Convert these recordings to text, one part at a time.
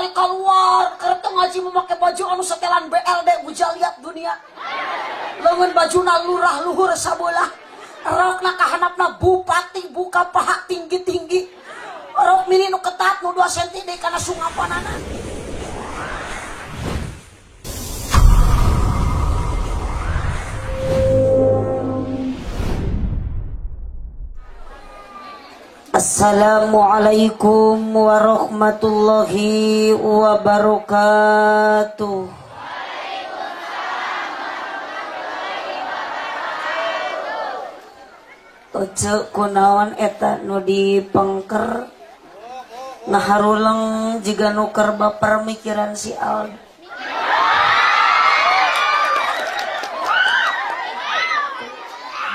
balik keluar kereta ngaji memakai baju anu setelan BLD bujaliat dunia lengan bajuna lurah luhur sabelah rokna kahanapna bupati buka paha tinggi-tinggi rok mini nu ketat nu 2 cm deh karena sungapanana Assalamualaikum warahmatullahi wabarakatuh. Oce kunaon eta nu dipengker ngaharuleng jiga nuker baper mikiran si Aldo.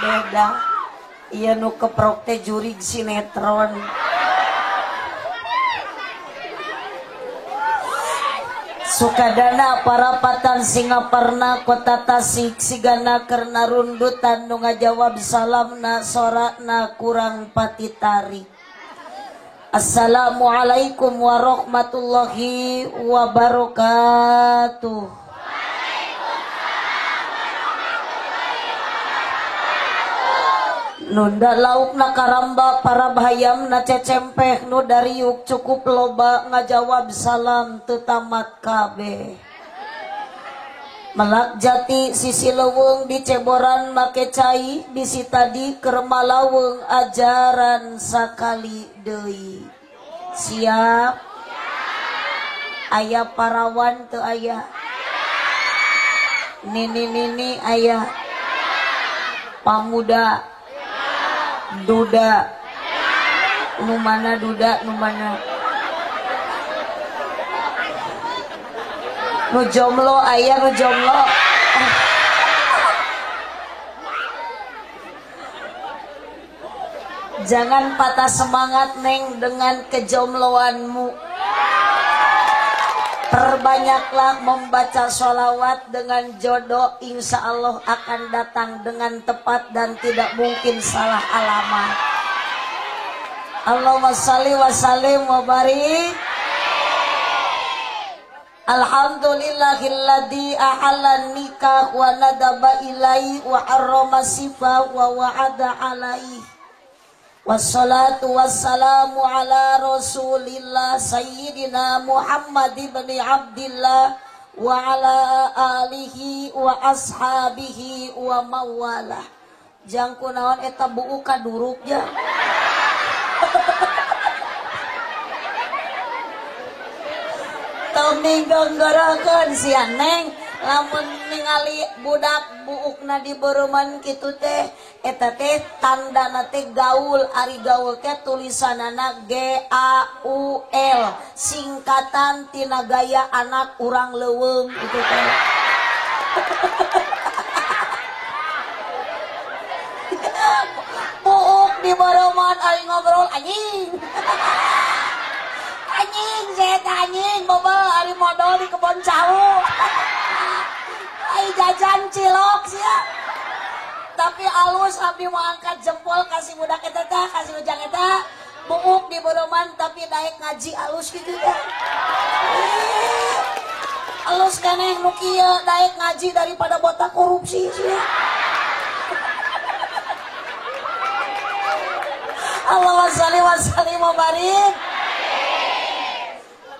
Beda. Iya nu keprok teh jurig sinetron. Sukadana parapatan Singaparna kota Tasik sigana kerna rundutan nu ngajawab salamna sorakna kurang patitari. Assalamualaikum warahmatullahi wabarakatuh. Nunda lauk na karamba para bahayam na cecempeh nu dariuk cukup loba ngajawab salam tetamat kabe. Melak jati sisi leweng di ceboran make cai bisi tadi kermalaweng ajaran sakali deui. Siap? Aya parawan teu aya? Nini aya? Pamuda duda nu mana duda nu mana nu jomblo aya nu jomblo jangan patah semangat neng dengan kejombloanmu. Perbanyaklah membaca sholawat dengan jodoh, insya Allah akan datang dengan tepat dan tidak mungkin salah alamat. Allahumma shalli wa sallim wa barik. Alhamdulillahilladzi ahalla nikah wa nadaba ilai wa harrama sifa wa wa'ada alaihi. Wassalatu wassalamu ala rasulillah sayyidina Muhammad ibn Abdillah wa ala alihi wa ashabihi wa mawalah. Jangku naon eta buuk kaduruk ya. Tong ninggarakeun sia neng lamun ningali budak buukna di beureman kitu teh eta teh tandana teh gaul, ari gaul teh tulisanana GAUL singkatan tina gaya anak urang leuweung gitu teh. Buuk di beureman ari ngobrol anjing. Anjing saya anjing bobel ari modal di kebon cawu. Ai jajan cilok sia. Tapi alus abdi mau angkat jempol kasih budak eta teh, kasih ujang eta buuk di beureman tapi daek ngaji alus kitu teh. Alus keneh nu kieu daek ngaji daripada botak korupsi sia. Allahumma shalli wa sallim wa barik.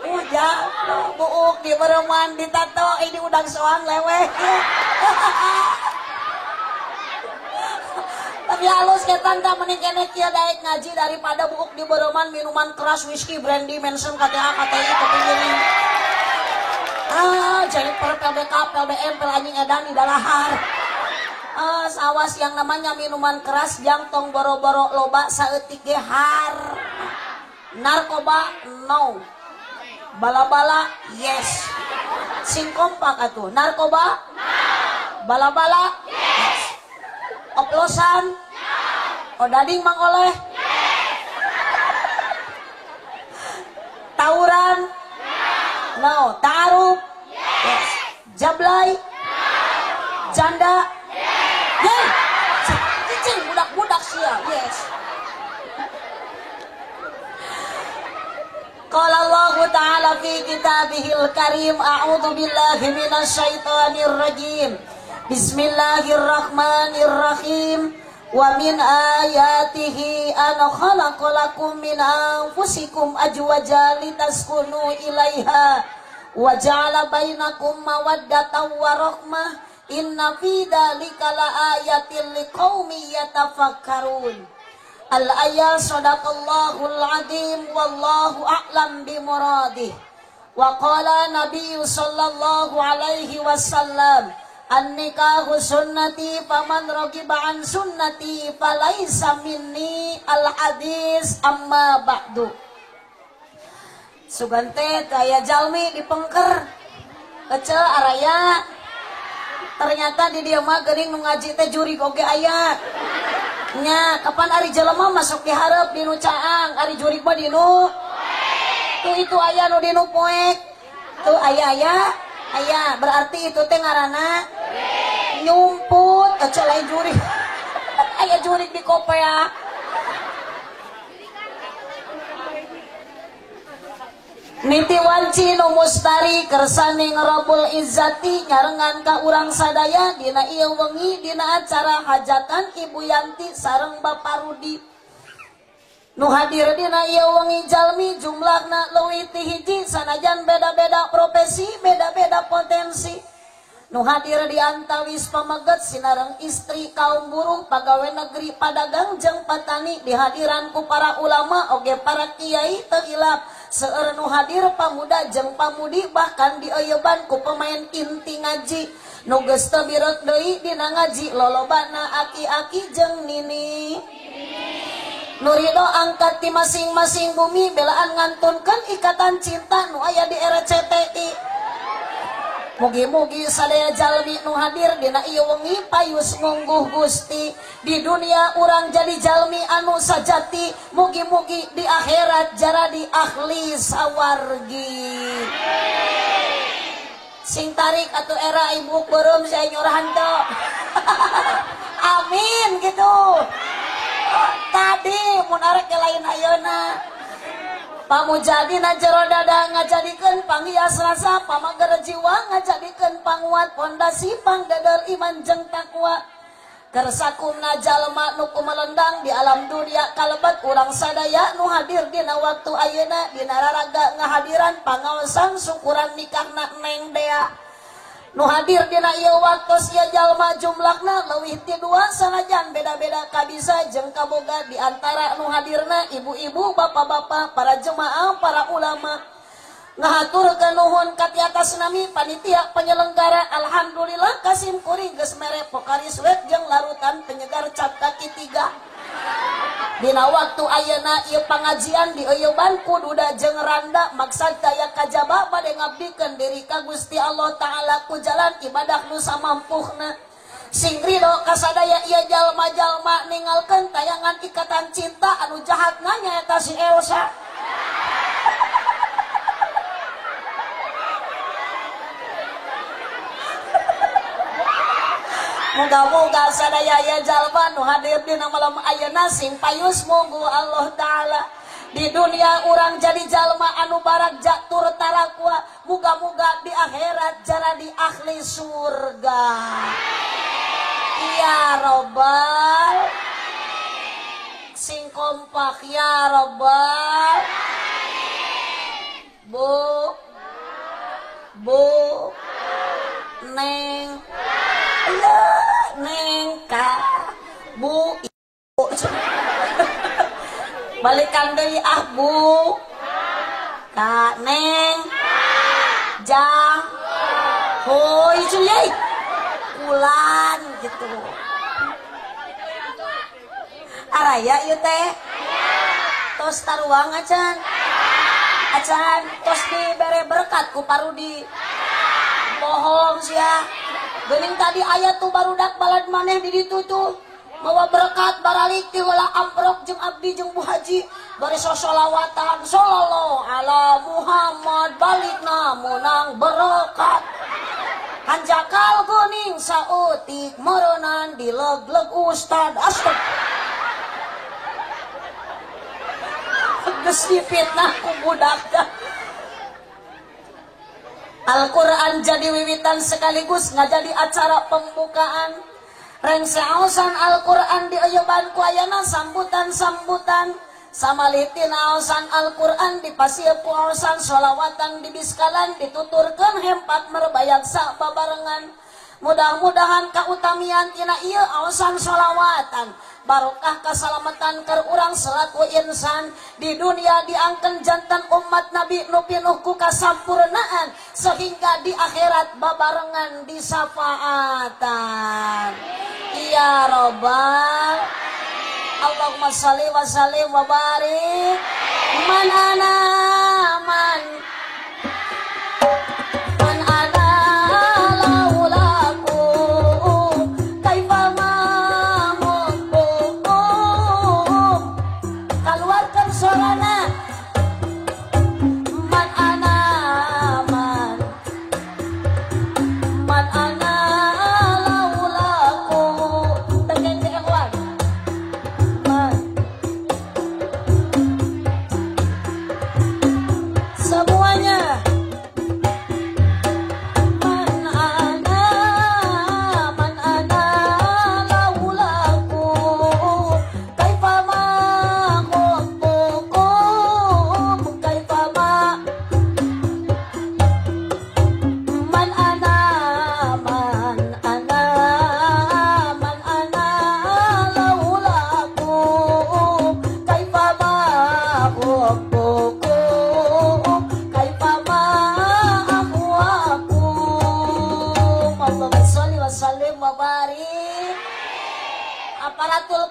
Uja buuk di beureman ditato ini udang soang leweh. Tapi halus ketan tak menikene kieu daek ngaji daripada buuk di beureman minuman keras whisky brandy mention KTA KTI kepingin. Jadi per PBK PBM pel anjing edan di dalahar. Awas yang namanya minuman keras jangtong boro-boro loba saeutik ge har. Narkoba no. Bala-bala yes. Sing kompak atuh. Narkoba no. Bala-bala yes. Oplosan no. Odading mangoleh yes. Tawuran no. Tarup yes. Jablay no. Janda yes. Cicing budak-budak sia yes. Qala Allah Ta'ala fi kitabihil karim. A'udzu billahi minasyaitonir rajim. Bismillahirrahmanirrahim. Wa min ayatihi an khalaqalakum min anfusikum azwajan litaskunu ilaiha wa ja'ala bainakum mawaddatan wa rahmah. Inna fi dzalika laayatil liqaumin yatafakkarun. Al-ayat sadaqallahul adzim wallahu a'lam bimuradih. Wa qala nabiyyu sallallahu alaihi wasallam an-nikahu sunnati faman ragiba an sunnati falaisa minni al-hadis amma ba'du. Sugante kaya jalmi dipengker kecil araya ternyata di dia mah geuning nu ngaji teh jurig oge aya nya. Kapan ari jelema masuk dihareup di nu caang, ari jurig mah di nu tuh itu aya nu di nu poek tuh aya berarti itu teh ngaranna nyumput ecel lain jurig aya jurig di kopea. Niti wanci nu mustari kersane Rabbul Izzati nyarengan ka urang sadaya dina ieu wengi dina acara hajatan Ibu Yanti sareng Bapak Rudi. Nu hadir dina ieu wengi jalmi jumlahna leuwih ti hiji sanajan beda-beda profesi, beda-beda potensi. Nu hadir di antawis pameget sinareng istri kaum buruh, pagawe negeri, padagang jeung patani, dihadiran ku para ulama oge para kiai teu ilap. Seueur nu hadir pamuda jeung pamudi, bahkan dieuyeban ku pemain inti ngaji. Nu geus teu birek deui dina ngaji lolobana aki-aki jeung nini. Nu ridho angkat ti masing-masing bumi belaan ngantunkeun ikatan cinta nu aya di RCTI. Mugi-mugi sadaya jalmi nu hadir dina ieu wengi payus ngungguh Gusti. Di dunia urang jadi jalmi anu sajati, mugi-mugi di akhirat jadi ahli sawargi. Sing tarik atuh era ibu beureum saya nyurahan teu. Amin gitu. Tadi mun arek lain ayeuna pamujadina jero dada ngajadikeun panghias rasa, pamager jiwa ngajadikeun panguat pondasi pangdadar iman jeung takwa. Keur sakumna jalma nu kumelendang di alam dunia kalebet urang sadaya nu hadir dina waktu ayeuna dina raraga ngahadiran pangaosan syukuran nikahna Neng Dea. Nu hadir dina ieu waktos ieu jalma jumlahna leuwih ti 2 sanajan beda-beda kabisa jeung kaboga di antara nu hadirna ibu-ibu, bapak-bapak, para jemaah, para ulama. Ngahaturkeun nuhun ka ti atas nami panitia penyelenggara. Alhamdulillah kasim kuring geus mere pokaris wet jeung larutan penyegar cap kaki 3. Dina waktu ayeuna ieu pangajian dieuyeban ku duda jeung randa maksad daya kajaba bade ngabdikeun diri ka Gusti Allah Ta'ala ku jalan ibadah nu samampuhna. Sing ridho kasadaya ieu jalma-jalma ningalkeun tayangan ikatan cinta anu jahatna nyaeta si Elsa. Moga-moga sadaya ya jalma nu hadir dina malam ayeuna sing payus monggo Allah Ta'ala. Di dunia urang jadi jalma anu barak jatur tarakwa, moga-moga di akhirat jadi ahli surga. Ya Rabbal, sing kompak ya Rabbal. Bu Neng Neng ka Bu ibu balikan deui ah Bu ka Neng Jang hoi cuy kulan gitu araya ieu teh tos taruang acan tos dibere berkat ku Parudi bohong sia. Geuning tadi aya tuh barudak balad maneh di ditu tuh mawa berkat baralik ti heula amprok jeung abdi jeung Bu Haji bari sholawatan sallallahu ala Muhammad balikna munang berkat hanjakal geuning sautik meureunan dileg-leg ustad astag geus difitnah ku budak teh Al-Quran jadi wiwitan sekaligus ngajadi acara pembukaan. Reng seaosan Al-Quran di ayeban ku ayana sambutan-sambutan. Samalitin aosan Al-Quran di pasieun ku aosan sholawatan di biskalan dituturkeun hempat merbayat sak babarengan. Mudah-mudahan kautamian tina ieu aosan sholawatan barokah kasalamatan keur urang selaku insan di dunia diangken jantan umat Nabi nu pinuh ku kasampurnaan sehingga di akhirat babarengan disafaatan. Ya Rabbal Allahumma shalli wa sallim wa barik man ana man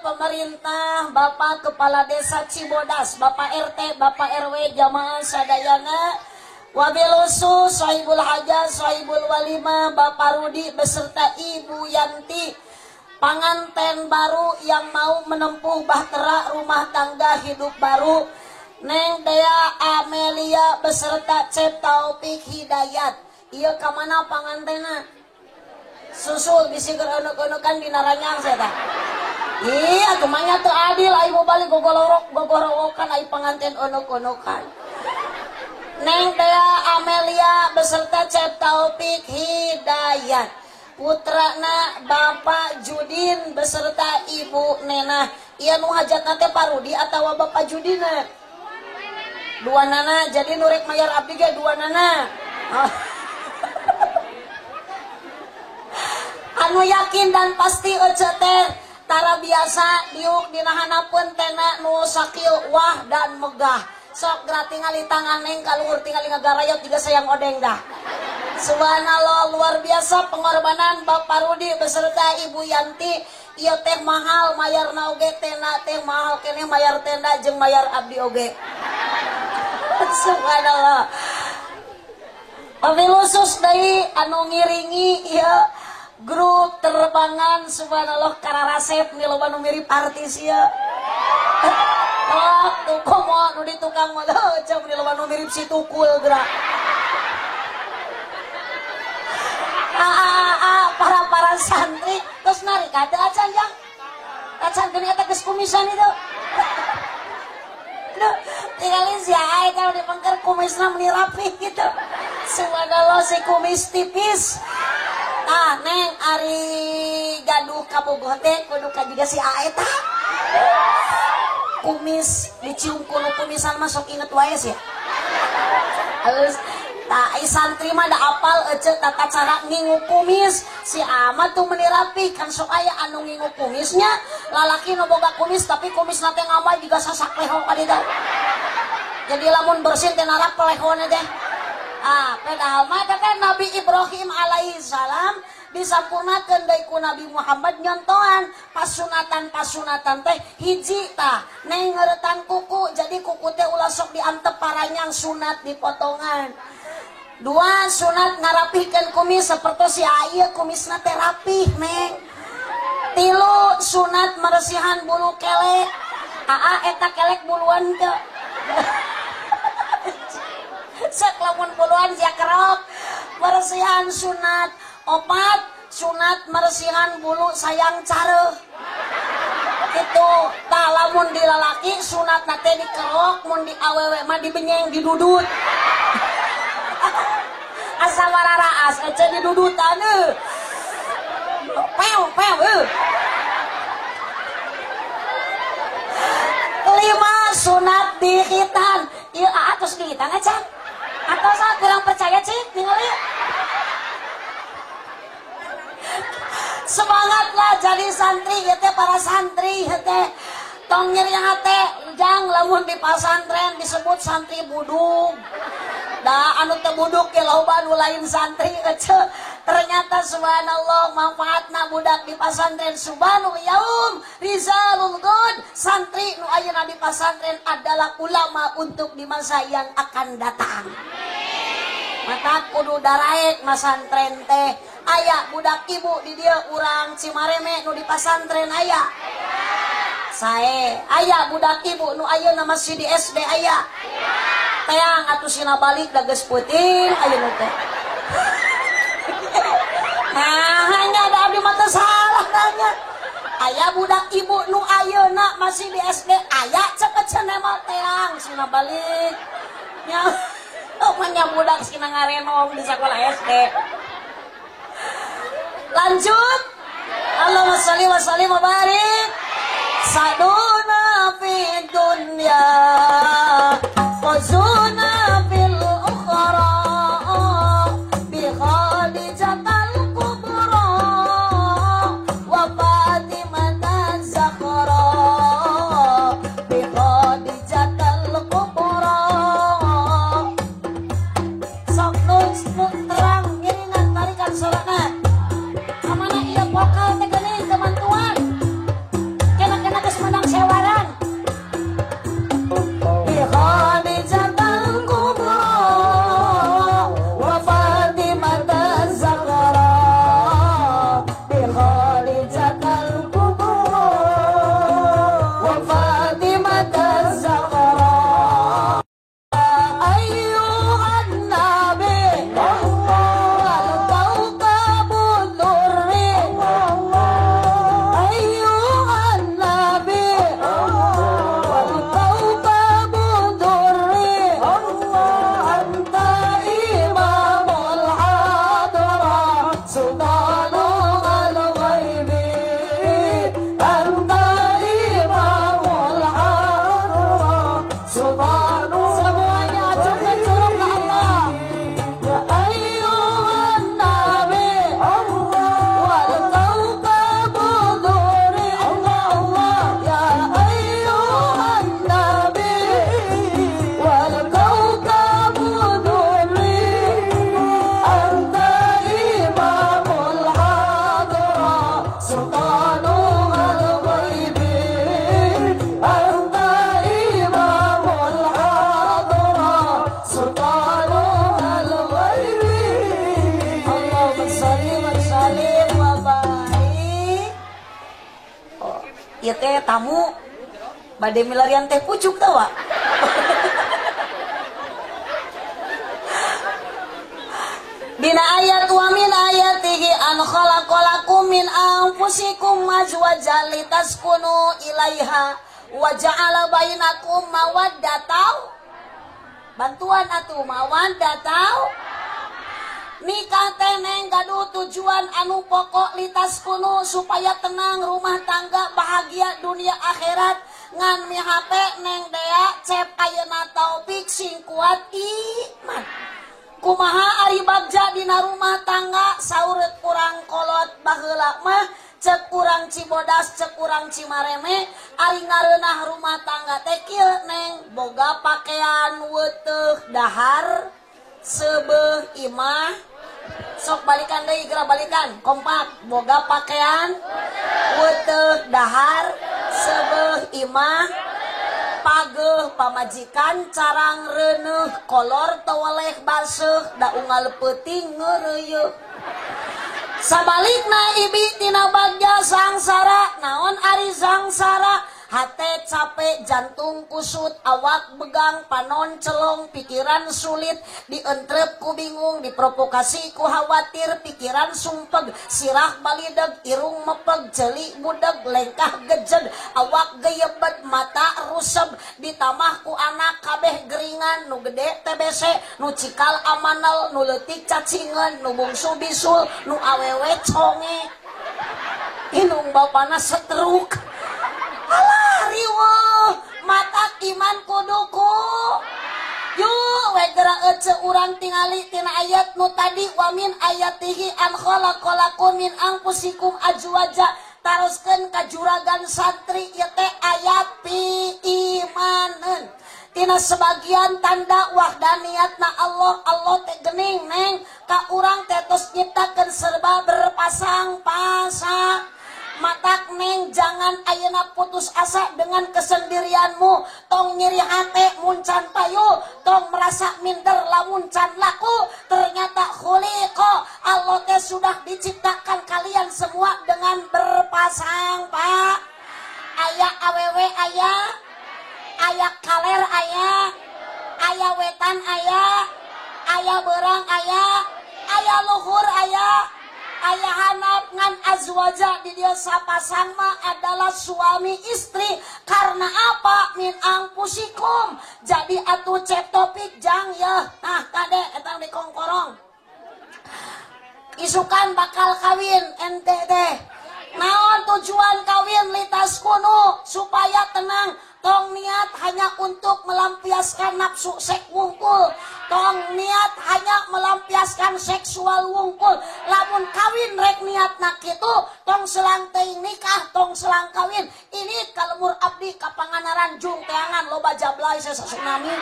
pemerintah, Bapak Kepala Desa Cibodas, Bapak RT, Bapak RW, jamaah sadayana, wabil khusus Sohibul Hajah, Sohibul Walimah, Bapak Rudi beserta Ibu Yanti, pengantin baru yang mau menempuh bahtera rumah tangga hidup baru, Neng Dea Amelia beserta Cep Taufik Hidayat. Iya kamana pengantinna? Susul bisi geunuk-geunukan di naranyang saya tak. Iya, kemanya tuh adil, ayo mau balik gogorowokan, ayo pengantin onok-onokan. Neng Dea Amelia beserta Cep Taufik Hidayat. Putrana Bapak Judin beserta Ibu Nena. Iya nu hajat nate Pak Rudi atau Bapak Judina? Dua nana, jadi nurek mayar abdi ge dua nana. Anu yakin dan pasti eceter. Tara biasa diuk dinahanapeun tena nu sakieu wah dan megah. Sok geura tingali tangan neng kaluhur tingali ngagarayot juga sayang odeng dah. Subhanallah, luar biasa pengorbanan Bapak Rudi beserta Ibu Yanti. Ieu teh mahal mayarna oge tena teh mahal keneh mayar tenda jeung mayar abdi oge. Subhanallah. Wabil khusus deui anu ngiringi ieu grup terbangan subhanallah kararasep nih loba nu mirip artis ya. Oh, tuh komo nu di tukang mah cem nih loba nu mirip si Tukul geura. Para santri terus narik ada acan yang acan gini eta geus kumisan itu. Duh, tinggalin si Aai kalau dipengker kumisna meni rapi gitu. Subhanallah si kumis tipis. Ah, neng ari gaduh kabogoh teh kudu ka jiga si Ae tah. Kumis dicium kuno kumisan masuk inget wae ya. Halus tah ai santri mah da apal ece tata cara ngingu kumis. Si Ahmad tuh meni rapi kan sok aya anu ngingu kumisnya. Lalaki nu boga kumis tapi kumisna teh ngamal juga sasak leho kadida. Jadi lamun bersin teh narap pelehona teh. Padahal mah kan Nabi Ibrahim alaihi salam disampurnakeun deui ku Nabi Muhammad nyontohan pasunatan teh hiji tah neng ngeuretan kuku jadi kuku teh ulah sok diantep paranyang sunat dipotongan. Dua sunat ngarapihkeun kumis sapertos si aya kumisna teh rapih neng. Tilu sunat maresihan bulu kelek. Eta kelek buluan teh. Sek lamun buluan sia kerok meresihan sunat. Opat sunat meresihan bulu sayang careuh itu tah lamun di lalaki sunat nate dikerok mun di awewe mah dibenyeng didudut asa sabara raas ece di dudutan pew lima sunat dihitan ieu atos dihitan aja atau saya kurang percaya sih ningali semangatlah jadi santri teh para santri teh tong nyeri hate jang lamun di pasantren disebut santri buduk da anu teu buduk ge loba nu lain santri ece ternyata subhanallah manfaatna budak di pasantren subhanul yaum rizalul god santri nu ayeuna di pasantren adalah ulama untuk di masa yang akan datang mata kudu daraek masantren teh aya budak ibu di dia urang Cimareme nu di pasantren aya sae aya budak ibu nu ayeuna masih di SD aya teang atuh sina balik da geus peuting ayeuna teh nah hanya ada abdi mah teu salah nanya aya budak ibu nu ayeuna masih di SD aya cepet cenah mah teang sina balik nya manya budak sina ngarenong di sekolah SD lanjut Allahumma sholli wa sallim wa barik saduna fid dunya fazuna fil ukhra bi khadijatal kubra wa fatimah zahra bi khadijatal kubra sok nu terang ngiringan tarikan sorana amana ieu vokal teh geuning kemantuan kena geus menang sewaran bi khadijatal kubra wa fatimah zahra bi khadijatal kubra wa fatimah zahra ayyuhan nabi wal kawkabud durri ayyuhan nabi wal kawkabud durri anta imamul hadra sultanul ghaibi anta imamul hadra sultanul semuanya acungkan curug ke Allah ya ayyuhan nabi wal kawkabud durri Allah ya ayyuhan nabi wal kawkabud durri anta imamul hadra sultanul ghaibi anta imamul hadra sultanul ghaibi Allahumma sholli wa sallim wa barik ieu teh tamu bade milarian teh pucuk tau wa dina ayat wa min ayatihi an khalaqalakum min anfusikum azwajan litaskunu ilaiha wa ja'ala bainakum mawaddatan bantuan atuh mawaddatan nikah teh neng gaduh tujuan anu pokok litaskunu supaya tenang rumah tangga bahagia dunia akhirat ngan mihape neng dea cep ayeuna taufik sing kuat iman kumaha ari bagja dina rumah tangga saureup kurang kolot baheula mah cek urang Cibodas cek urang Cimareme ari ngareunah rumah tangga teh kieu neng boga pakaian weuteuh dahar seubeuh imah sok balikan deui geura balikan kompak boga pakaian weuteuh dahar seubeuh imah pageuh pamajikan carang reuneuh kolor teweleh baseuh da unggal peuting ngeureuyeuh sabalikna ibi tina bagja sangsara naon ari sangsara hate capek, jantung kusut, awak begang, panon celong, pikiran sulit, dientrep ku bingung, diprovokasi ku khawatir, pikiran sumpeg, sirah balideg, irung mepeg, jeli budeg, lengkah gejeg, awak geyebet, mata ruseb, ditamah ku anak kabeh geringan, nu gede TBC, nu cikal amanal, nu leutik cacingan, nu bungsu bisul, nu awewe conge, inung bapana setruk. Alah riweuh matak iman kuduku yuk we geura ece urang tingali tina ayat nu tadi wa min ayatihi an khalaqalakum min anfusikum azwaja taroskeun ka juragan santri ieu teh ayat pi imaneun tina sebagian tanda wahdaniyatna Allah teh geuning neng ka urang teh tos nyiptakeun serba berpasang-pasang. Matak neng jangan ayeuna putus asa dengan kesendirianmu, tong nyeri hate muncan payu, tong merasa minder lamun can laku, ternyata khuliqo Allah teh sudah diciptakan kalian semua dengan berpasang pak. Aya awewe aya kaler aya wetan aya berang aya luhur aya hanap ngan azwaja di dia sapasang mah adalah suami istri karena apa min angpusikum jadi atuh cek topik jang ya nah kade etang di kongkorong isukan bakal kawin ente teh naon tujuan kawin litas kuno supaya tenang tong niat hanya untuk melampiaskan nafsu seks wungkul tong niat hanya melampiaskan seksual wungkul lamun kawin rek niat nak kitu tong selang teuing nikah tong selang kawin ini kalebur abdi ka Pangandaran jung teangan loba jablay sasunami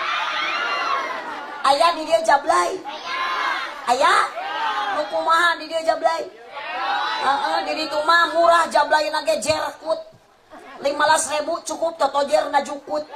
aya di dia jablay aya nu kumaha di dia jablay di ditu mah murah jablay ge jerkut 15.000 cukup totojer najukut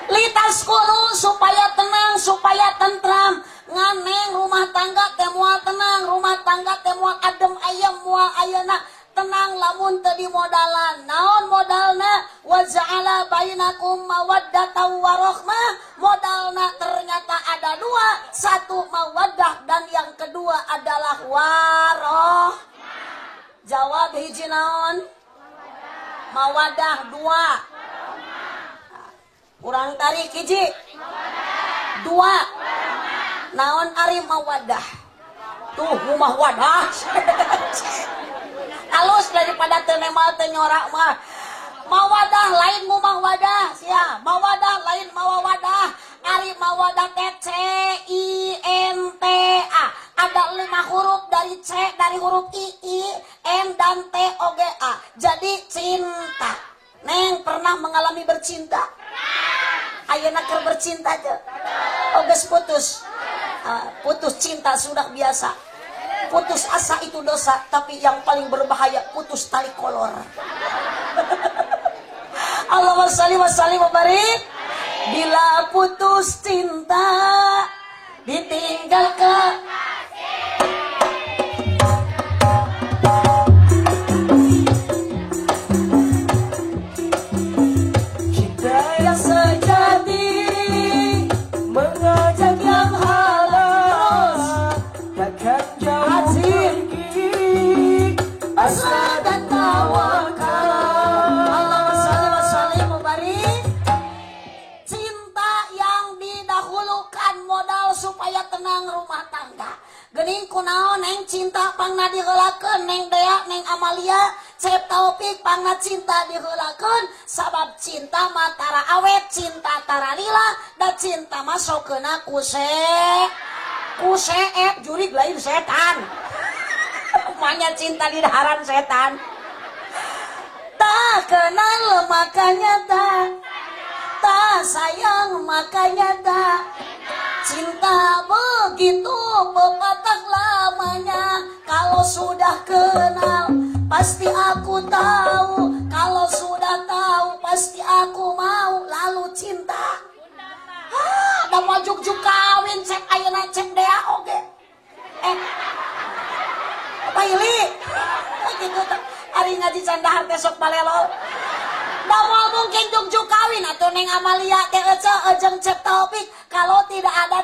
litas kudu supaya tenang supaya tentram nganeng rumah tangga teh moal tenang rumah tangga teh moal adem ayem moal ayeuna tenang lamun teu dimodalan naon modalna wa ja'ala bainakum mawaddatan warahmah modalna ternyata ada dua satu mawaddah dan yang kedua adalah waroh jawab hiji naon mawadah dua urang tarik hiji dua naon ari mawadah tuh rumah wadah halus daripada teu nemal teu nyorak mah mawadah lain mumah wadah sia mawadah lain mawadah ari mawadah teh C I N T A ada 5 huruf dari C dari huruf I N dan T oge A jadi cinta neng pernah mengalami bercinta ayeuna keur bercinta teh oges putus putus cinta sudah biasa putus asa itu dosa tapi yang paling berbahaya putus tali kolor Allahumma shalli wa sallim wa barik bila putus cinta ditinggal ke supaya tenang rumah tangga geuning kunaon neng cinta pangna diheulakeun neng Dea neng Amalia Cep Taufik pangna cinta diheulakeun sabab cinta mah tara awet cinta tara lila da cinta mah sokeuna kuseep jurig lain setan umanya cinta di daharan setan tak kenal makanya tak sayang makanya tak cinta begitu pepatah lamanya kalau sudah kenal pasti aku tahu kalau sudah tahu pasti aku mau lalu cinta da majuk-juk kawin cek ayeuna cek Dea oge apa ili gitu ari ari ngaji candahar teh sok balelo. Da moal mungkin jugjuk kawin atuh Neng Amalia teh jeung Cep Taufik kalau tidak ada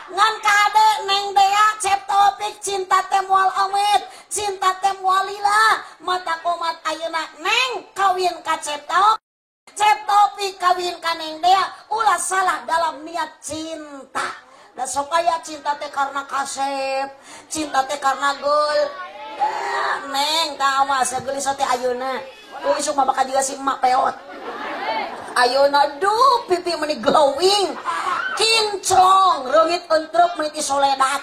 ngan kade Neng Dea Cep Taufik cinta teh moal amit, cinta teh moal lila. Mata komat ayeuna Neng kawin ka Cep Taufik. Cep Taufik kawin ka Neng Dea ulah salah dalam niat cinta. Da sok aya cinta teh karena kasep, cinta teh karena gol. Neng tah awas gelis teh ayeuna. Ku isuk mah bakal juga si emak peot. Ayeuna duh pipi meuni glowing. Kinclong reungit entrep meuni ti soledat.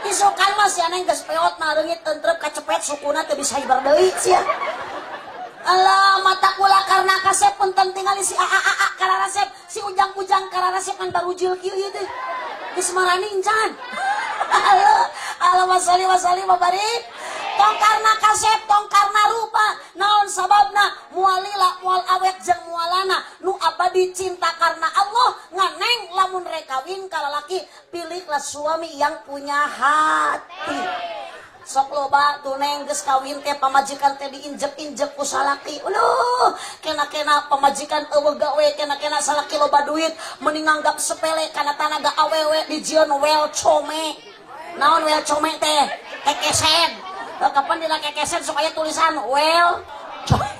Isukan mah sia Neng geus peot mah reungit entrep kacepet sukuna teu bisa hibar deui sia. Alah mata kula karena kasep punten tingali si aa kararasep si ujang-ujang kararasep kan barujil kieu ieu teh geus maraning can. Allah wasali mabarik tong karena kasep tong karena rupa naon sababna moal lila moal awet jeung moalana nu abadi cinta karena Allah nganeng lamun rek kawin ka lalaki pilihlah suami yang punya hati. Sok loba tuh Neng geus kawin teh pamajikan teh diinjek-injek ku salaki. Kena-kena pamajikan eueuh gawe kena-kena salaki loba duit mending nganggap sepele kana tanaga awewe dijieun wel come. Naon wel come teh? Kekesen. Kapan dina kekesen sok aya tulisan wel come.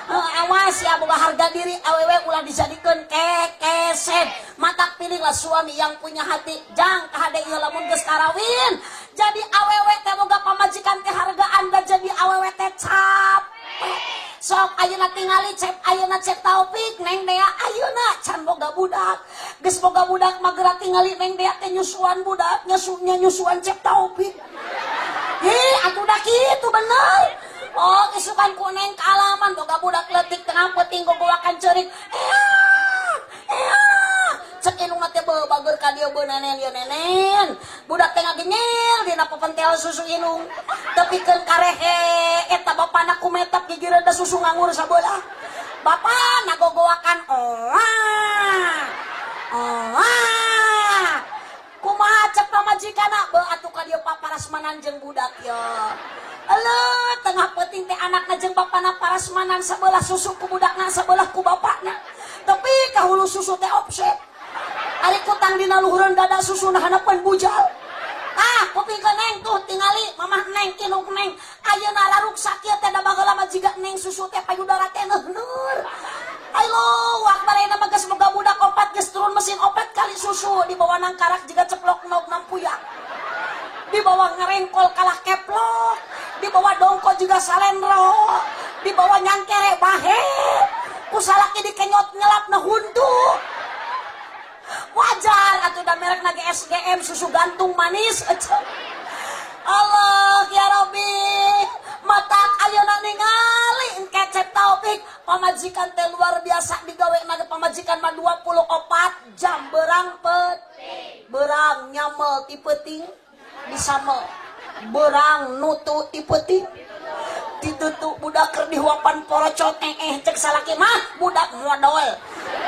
Awas ya boga harga diri awewe ulah dijadikeun kekesen. Matak pilihlah suami yang punya hati. Jang kahade ieu lamun geus karawin jadi awewe teh boga pamajikan teh hargaan da jadi awewe teh capek. Sok ayeuna tingali Cep ayeuna Cep Taufik Neng Dea ayeuna can boga budak. Geus boga budak mah geura tingali Neng Dea teh nyusuan budak nyusuan Cep Taufik. Atuh da kitu bener. Oh, isukan kuning kalaman boga budak leutik tengah peuting gogowakan ceurik. Cek indung teh bageur ka dieu beunenen ieu nenen. Budak teh ngagenyel dina pepentel susu indung. Tepikeun karehe eta bapana kumetap gigireun da susu ngangur sabeula. Bapa nagogowakan kumaha cek pamajikana beu atuh ka dieu paparasmanan jeung budak ya. Alah tengah peuting teh anakna jeung bapana parasmanan sabelah susu ku budakna sabelah ku bapakna. Tapi kahulu susu teh offset. Ari kutang dina luhureun dada susuna hanapeun bujal. Kuping ke Neng tuh tingali mamah Neng kinung Neng. Ayeuna laruk sakieu teh da bageula mah jiga Neng susu teh payudara teh neueur. Allahu Akbar ayeuna mah geus boga budak opat geus turun mesin opat kali susu di bawah nangkarak jiga ceplok nauk nampuyak. Di bawah ngerengkol kalah keplok. Di bawah dongko juga salendro. Di bawah nyangkere bahe. Kusalaki dikenyot ngelapna hundu. Wajar atuh da merek na SGM susu gantung manis. Allah ya Rabbi matak ayeuna ningali engke Cep Taufik pamajikan teh luar biasa digawe na pamajikan mah 24 jam berang berang nyamel ti peuting disamel berang nutu ti peuting ditutu budak keur dihuapan porocot cek salaki mah budak modal.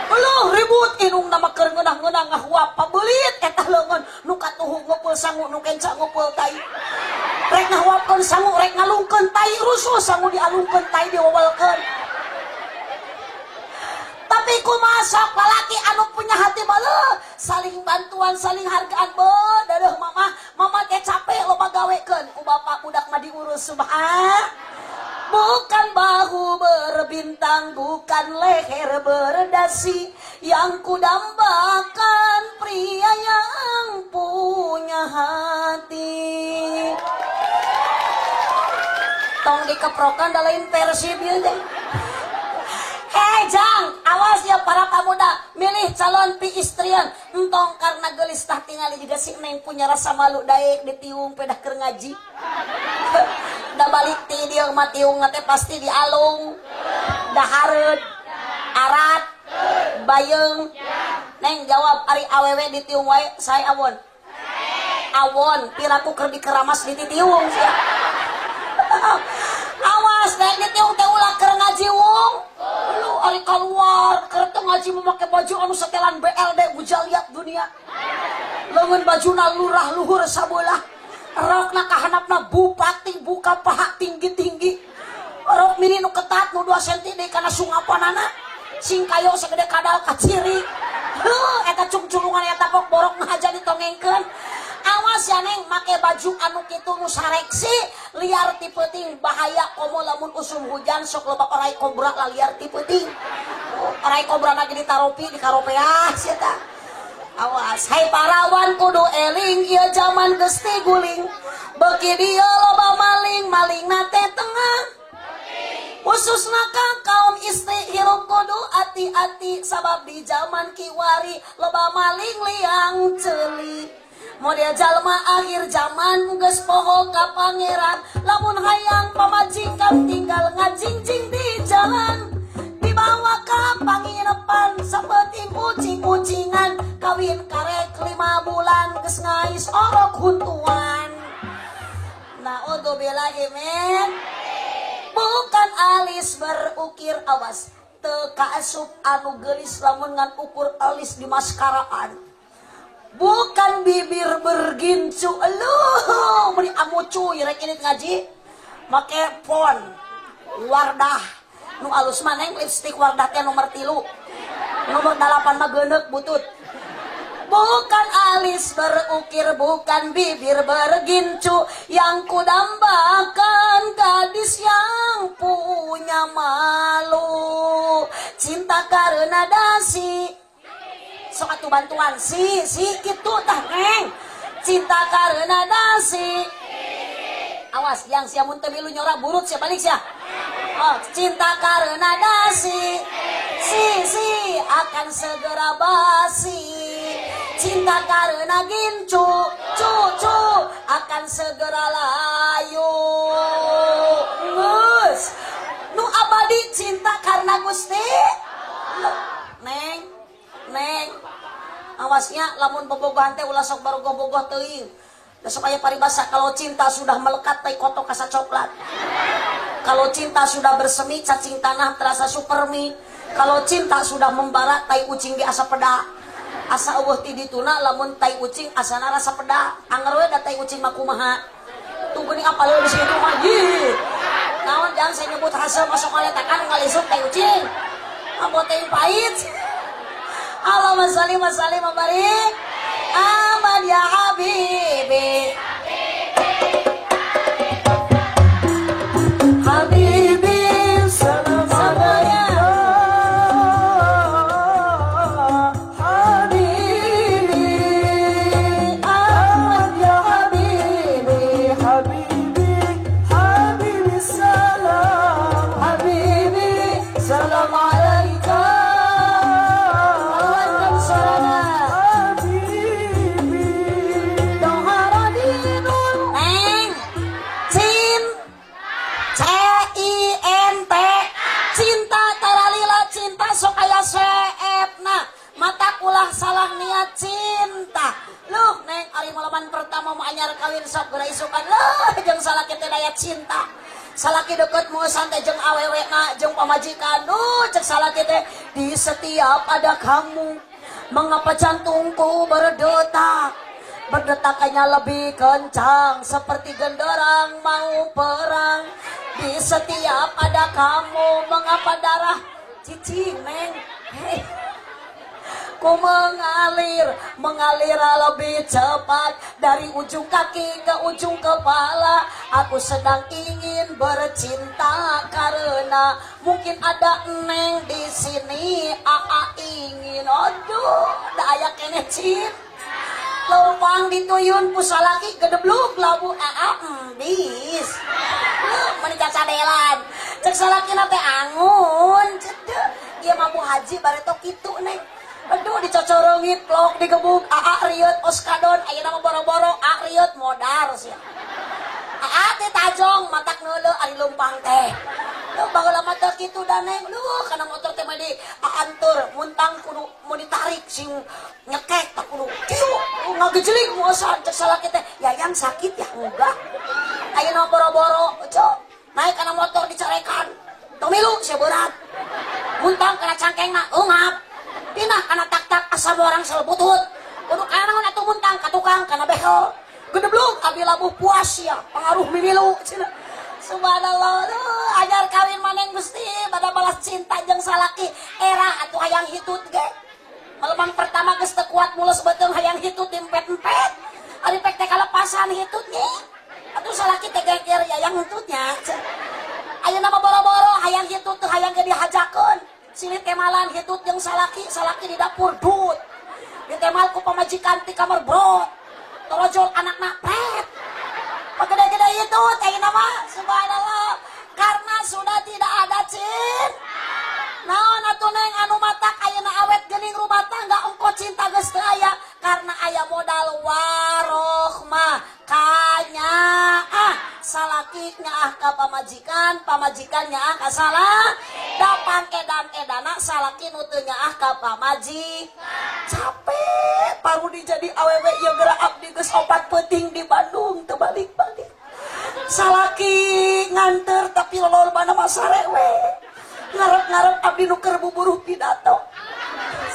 Uluh ribut indung nama keur ngeunah-ngeunah ngahuap pabeulit eta leungeun nu katuhu ngumpul sangu nu kenca ngumpul tai. Rek ngahuapkeun sangu rek ngalungkeun tai rusuh sangu dialungkeun tai diwawelkeun. Tapi kumaha sok lalaki anu punya hati bae saling bantuan saling hargaan beuh dadeuh mama teh capek loba gawekeun ku bapak budak mah diurus Bukan bahu berbintang, bukan leher berdasi, yang kudambakan pria yang punya hati. Tong dikeprokan da lain versi bieu teh. Hei Jang, awas ya para pemuda, milih calon pi istrian. Entong karena gelis tah tingali juga si Neng punya rasa malu daek ditiung pedah keur ngaji. Da balik ti dieu mah tiung teh pasti dialung. Da hareud, arat, bayeung. Neng jawab ari awewe ditiung wae, saya awon. Awon, piraku keur dikeramas di titiung sia. Awas dek ditiung teh ulah keur ngaji wung. Lu ari keluar keur teu ngaji memakai baju anu setelan BLD bujal liat dunia. Leungeun bajuna lurah luhur sabelah. rokna kahanapna bupati buka paha tinggi-tinggi. Rok mini nu ketat nu 2 cm deui kana sungapanana. Sing kayo segede kadal kaciri. Eta cungculungan eta pok borok ngaja ditongengkeun. Awas ya neng make baju anu kitu nu sareksi liar ti peuting bahaya komo lamun usum hujan sok loba orai kobra lah liar ti peuting. Orai kobra na gini taropi di karopeah sia tah. Awas hai parawan kudu eling ieu zaman geus ti guling. Beuki dieu loba maling nate tengah. Khususna ka kaum istri hirup kudu hati-hati sabab di zaman kiwari loba maling liang ceuli. Model jalma akhir zaman geus poho ka pangeran lamun hayang pamajikan tinggal ngajingjing di jalan dibawa ka panginapan saeuting ucing-ucingan kawin karek 5 bulan geus ngais orok huntuan. Naudzubillahi min bukan alis berukir awas teu kaasup anu geulis lamun ngan ukur alis di maskaraan. Bukan bibir bergincu eluh beri amucu rek ini ngaji make pon Wardah nu alus maneng lipstik Wardah teh nomor 3 nomor 8 mah geuneuk butut. Bukan alis berukir, bukan bibir bergincu yang kudambakan gadis yang punya malu. Cinta karena dasi. Sok atuh bantuan si kitu tah neng. Cinta karena dasi. Awas yang sia mun teu milu nyora burut sia balik sia. Oh, cinta karena dasi. Si akan segera basi. Cinta karena gincu, cu akan segera layu. Ngus, nu abadi cinta karena Gusti. Neng, awasnya lamun bobogohan teh ulah sok baru bobogoh teuing. Da supaya paribasa kalau cinta sudah melekat teh kotok kasa coklat. Kalau cinta sudah bersemi cacing tanah terasa supermi. Kalau cinta sudah membara tai ucing di asa peda. Asa eueuh ti dituna lamun tai ucing asana rasa peda. Anger we da tai ucing mah kumaha. Tuh geuning apal di situ mah. Naon jangan saya nyebut hasil masuk ngaletakan ngalisuk tai ucing. Ambo teh pahit. Allahumma shalli wa sallim wa barik. Ahmad ya habibi. Habibi salam sabaya. Salah niat cinta luh neng ari malaman pertama mau anyar kawin sok geura isukan leuh jeung salaki teh daya cinta salaki deket mueusan teh jeung awewena jeung pamajikan cek salaki teh di setiap ada kamu mengapa jantungku berdetaknya lebih kencang seperti genderang mau perang di setiap ada kamu mengapa darah cicing neng hey. Ku mengalir lebih cepat dari ujung kaki ke ujung kepala. Aku sedang ingin bercinta karena mungkin ada neng di sini. Ingin, aduh, da aya keneh cin. Lempang dituyun pusalaki gedebluk labu bis. Menikah cadelan. Cek salaki nate angun. Cedek. Ieu mah Bu Haji bareto kitu neng. Aduh dicocorongit plok digebuk riut oskadon ayeuna mah boro-boro riut modar sia. Teh tajong matak neuleuh ari lumpang teh. Baheula mah teh kitu da neng. Kana motor teh mah di antur muntang kudu mau ditarik sing nyekek tak kudu. Kieu ngagejling muasan cek salaki teh. Yayang sakit ya enggak. Ayeuna boro-boro cok naik kana motor dicarekan. Tong milu sia berat. Muntang kana cangkengna eungap. Pinah kana tak-tak asal orang selbutut. Kudu kana atuh muntang ka tukang kana behel. Gedebluk ka abi labuh puas ya pengaruh mimilu cenah. Subhanallah, ajar kawin maneng Gusti pada balas cinta jeung salaki era atuh hayang hitut ge. Malemang pertama geus teu kuat mulus beuteung hayang hitut diempet-empet. Ari pek teh kalepasan hitut ge. Atuh salaki teh geger ya yang hitutnya. Ayeuna mah boro-boro hayang hitut teu hayang ge dihajakeun. Sini temalan hitut jeung salaki di dapur dut. Ditemal ku pamajikan ti kamar brot. Torojol anakna pret. Pagede-gede itu teh nama subhanallah karena sudah tidak ada cin. Naon atuh neng anu matak ayeuna awet geuning rumah tangga engko cinta geus teu aya karena aya modal warohmah kanya salaki nyaah ka pamajikan nyaah ka salah dapan edan-edana salaki nu teu nyaah ka pamaji capek parudi jadi awewe ieu geura abdi geus 4 peuting di Bandung teu balik-balik salaki nganter tapi lolobana mah sarewe ngarep-ngarep abdi nu keur buburuh pidato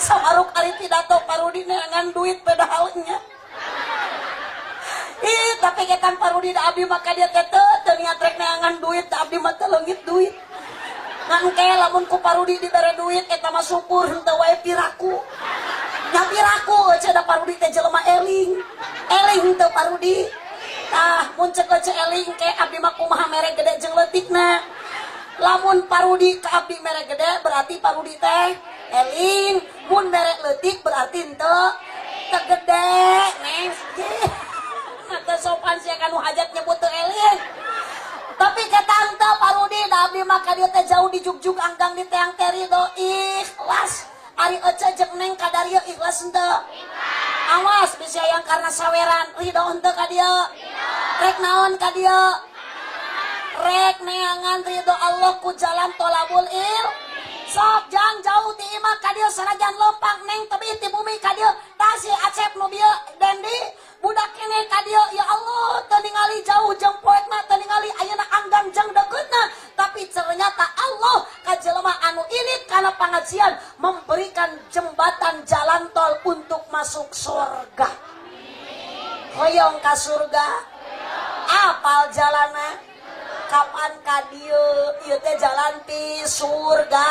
samaruk ari pidato parudi neangan duit padahalnya tapi ketan parudi da abdi maka dia teh teu niat rek neangan duit da abdi mah teu leungit duit ngan ke lamun ku parudi dibere duit eta mah syukur henteu wae piraku nya piraku cenah da parudi teh jelema eling henteu parudi mun ceuk leuceuh eling ke abdi mah kumaha mere gede jeung leutikna lamun parudi ka abdi mere gede berarti parudi teh eling mun mere leutik berarti henteu tegede neng teu sopan sia kanu hajat nyebut teu eling tapi ketanta parudi da abdi maka dia teh jauh di jugjug anggang di teang teri do ikhlas ari ece jeung neng kadarieu ikhlas henteu awas bisa yang karena saweran ridho henteu ka dieu rek naon ka dieu rek neangan ridho Allah ku jalan tolabul il sok jang jauh ti imah ka dieu sanajan lempang neng tebi ti bumi ka dieu tah si Acep nu bieu Dendi budak kene ka dieu ya Allah teu ningali jauh jeung poek mah teu ningali ayeuna anggang jeung dekeutna tapi ternyata Allah ka jelema anu ilit kana pangajian memberikan jembatan jalan tol untuk masuk surga hoyong ka surga apal jalanna kapan ka dieu ieu teh jalan ti surga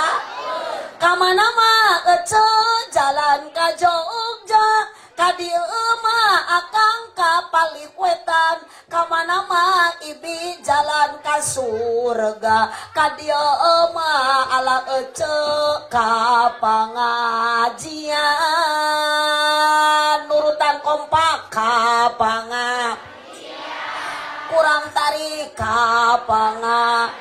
ka mana mah ece jalan ka Jogja ka dieu mah akang ka Palikwetan ka mana mah ibi jalan ka surga ka dieu mah ala ece ka pangajian nurutan kompak ka pangajian kurang tarik ka pangajian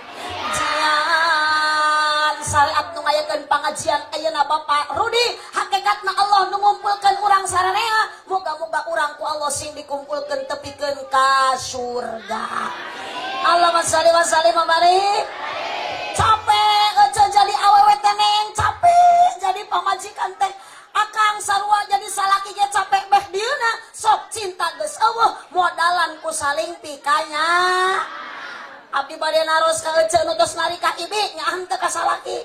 syariat nu ngayakeun pangajian ayeuna Bapak Rudi hakikatna Allah nu ngumpulkeun urang sararea moga-moga urang ku Allah sing dikumpulkeun tepikeun ka surga Allahumma shalli wa sallim wa barik capek aja jadi awewe teh neng capek jadi pamajikan teh akang sarua jadi salaki ge capek beh dieuna sok cinta geus eueuh modalan ku saling pikanya abdi bade naros ka ece nu tos nari ka ibi nyaah teu ka salaki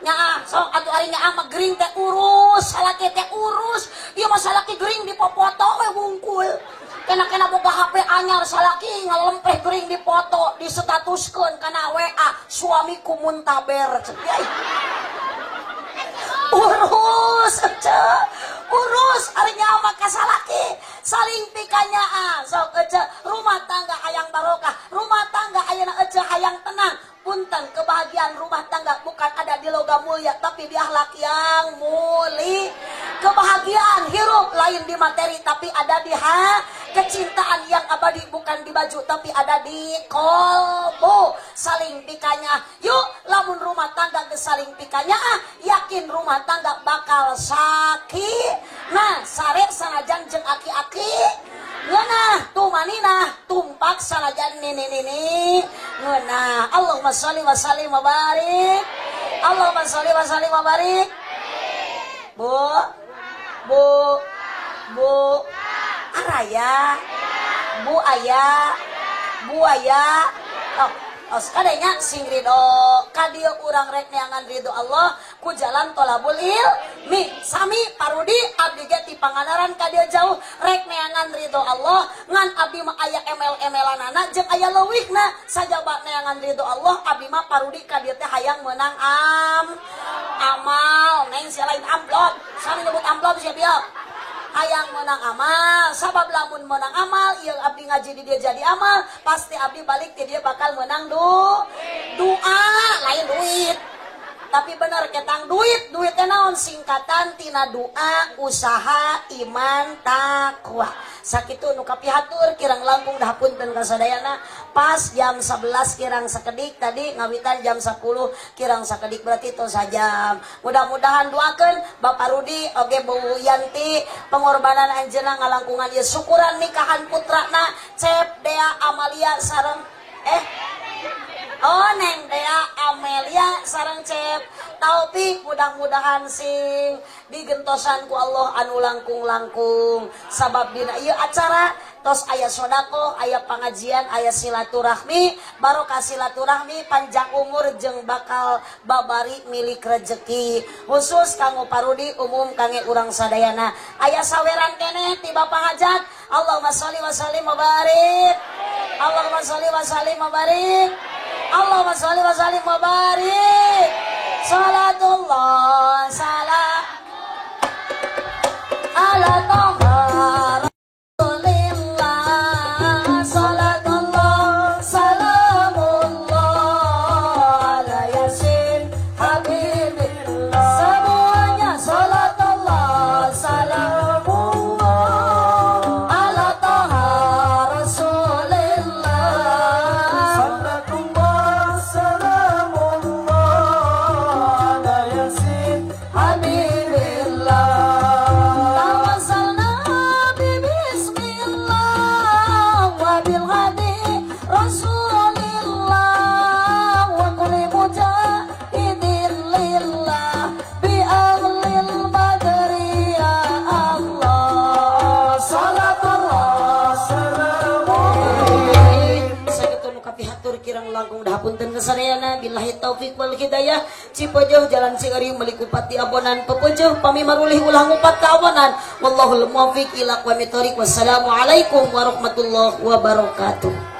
nyaah sok atuh ari nyaah mah gering teh urus salaki teh urus ieu mah salaki gering dipopoto we wungkul kena boga HP anyar salaki ngalempeh gering dipoto disetatuskeun kana WA suamiku muntaber urus aja urus ari nyawa maka salaki saling pikanyaan sok aja rumah tangga hayang barokah rumah tangga ayeuna aja hayang tenang punten kebahagiaan rumah tangga bukan ada di logam mulia tapi di akhlak yang mulia kebahagiaan hirup lain di materi tapi ada di kecintaan yang abadi bukan di baju tapi ada di kolbu saling pikanya yuk lamun rumah tangga geus saling pikanya yakin rumah tangga bakal sakit nah sare sanajan jeung aki-aki ngeunah tumanina tumpak sanajan nini ngeunah Allahumma sholli wa sallim wa barik Allahumma sholli wa sallim wa barik Bu Araya Bu Aya oh Tos kadenya sing ridho ka dieu urang rek neangan ridho Allah ku jalan tolabul ilmi sami parudi abdi ge ti panganaran ka dieu jauh rek neangan ridho Allah ngan abdi mah aya emel-emelanana jeung aya leuwihna sajaba neangan ridho Allah abdi mah parudi ka dieu teh hayang meunang amal neng sia lain amplop sami nyebut amplop sia bieu hayang menang amal sabab lamun menang amal ieu abdi ngaji di dia jadi amal pasti abdi balik ti dia bakal menang doa lain duit tapi bener ketang duit teh naon singkatan tina doa usaha iman takwa sakitu nu kapihatur kirang langkung dah punten kasadayana pas jam 11 kirang sakedik tadi ngawitan jam 10 kirang sakedik berarti tos sajam mudah-mudahan doakeun Bapak Rudi oge Bu Yanti pengorbanan anjeunna ngalangkungan ieu syukuran nikahan putrana Cep Dea Amalia sareng oh Neng Dea Amelia sareng Cep Taufik mudah-mudahan sing digentosan ku Allah anu langkung-langkung sabab dina ieu acara tos aya sodako aya pangajian aya silaturahmi barokah silaturahmi panjang umur jeung bakal babari milik rejeki khusus kanggo Parudi umum kangge urang sadayana aya saweran keneh ti Bapak Hajat Allahumma sholli wa sallim wa barik Allahumma sholli wa sallim wa barik Allahumma sholli wa sallim wa barik salatullah salam ala toha rasulillah salatullah salamullah ala yasin habibillah semuanya salatullah salamullah ala toha rasulillah salatullah salamullah ala yasin habibillah kirang langkung dahapunten kasadayana billahi taufik wal hidayah Cipojoh jalan Cigari melikupati abonan pepojoh pami marulih ulah ngupat ka abonan wallahul muwaffiq ila aqwamit thoriq wassalamu alaikum warahmatullahi wabarakatuh.